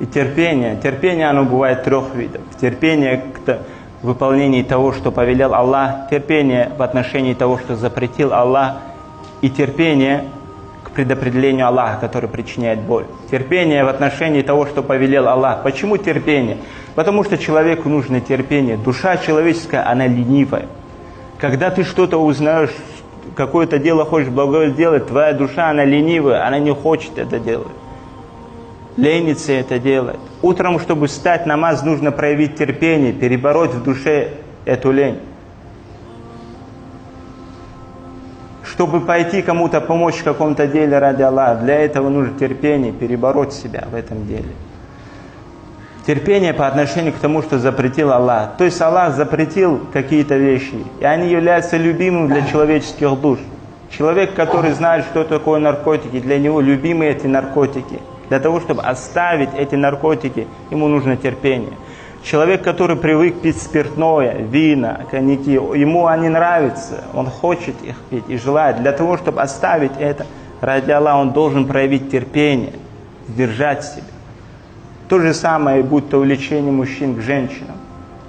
И терпение оно бывает трех видов. Терпение к выполнению того, что повелел Аллах, терпение в отношении того, что запретил Аллах, и терпение к предопределению Аллаха, который причиняет боль. Терпение в отношении того, что повелел Аллах. Почему терпение? Потому что человеку нужно терпение. Душа человеческая, она ленивая. Когда ты что-то узнаешь, какое-то дело хочешь благое сделать, твоя душа, она ленивая, она не хочет это делать. Ленится это делать. Утром, чтобы встать намаз, нужно проявить терпение, перебороть в душе эту лень. Чтобы пойти кому-то помочь в каком-то деле ради Аллаха, для этого нужно терпение, перебороть себя в этом деле. Терпение по отношению к тому, что запретил Аллах. То есть Аллах запретил какие-то вещи, и они являются любимыми для человеческих душ. Человек, который знает, что такое наркотики, для него любимы эти наркотики. Для того, чтобы оставить эти наркотики, ему нужно терпение. Человек, который привык пить спиртное, вина, коньяки, ему они нравятся, он хочет их пить и желает. Для того, чтобы оставить это, ради Аллаха, он должен проявить терпение, сдержать себя. То же самое, будь то увлечение мужчин к женщинам.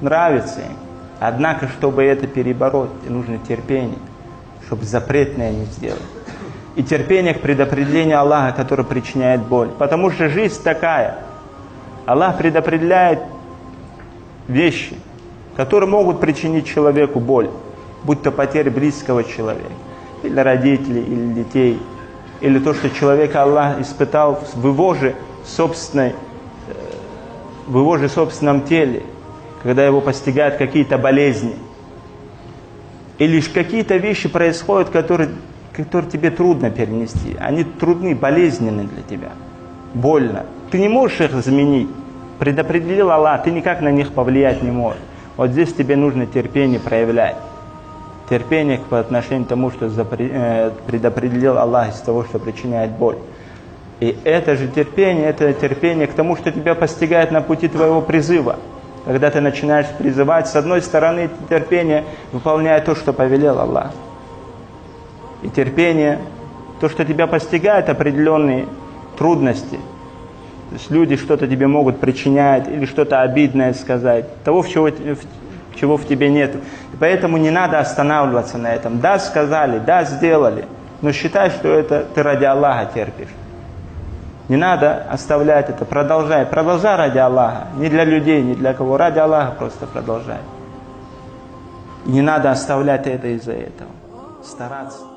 Нравится им. Однако, чтобы это перебороть, нужно терпение, чтобы запретное не сделать. И терпение к предопределению Аллаха, которое причиняет боль. Потому что жизнь такая. Аллах предопределяет вещи, которые могут причинить человеку боль. Будь то потеря близкого человека, или родителей, или детей. Или то, что человека Аллах испытал в его же собственном теле, когда его постигают какие-то болезни. Или какие-то вещи происходят, которые тебе трудно перенести. Они трудны, болезненны для тебя. Больно. Ты не можешь их заменить. Предопределил Аллах, ты никак на них повлиять не можешь. Вот здесь тебе нужно терпение проявлять. Терпение по отношению к тому, что предопределил Аллах из того, что причиняет боль. И это терпение к тому, что тебя постигает на пути твоего призыва. Когда ты начинаешь призывать, с одной стороны, терпение выполняет то, что повелел Аллах. И терпение, то, что тебя постигает определенные трудности. То есть люди что-то тебе могут причинять или что-то обидное сказать. Того, чего в тебе нет. И поэтому не надо останавливаться на этом. Да, сказали, да, сделали. Но считай, что это ты ради Аллаха терпишь. Не надо оставлять это. Продолжай ради Аллаха. Не для людей, не для кого. Ради Аллаха просто продолжай. И не надо оставлять это из-за этого. Стараться.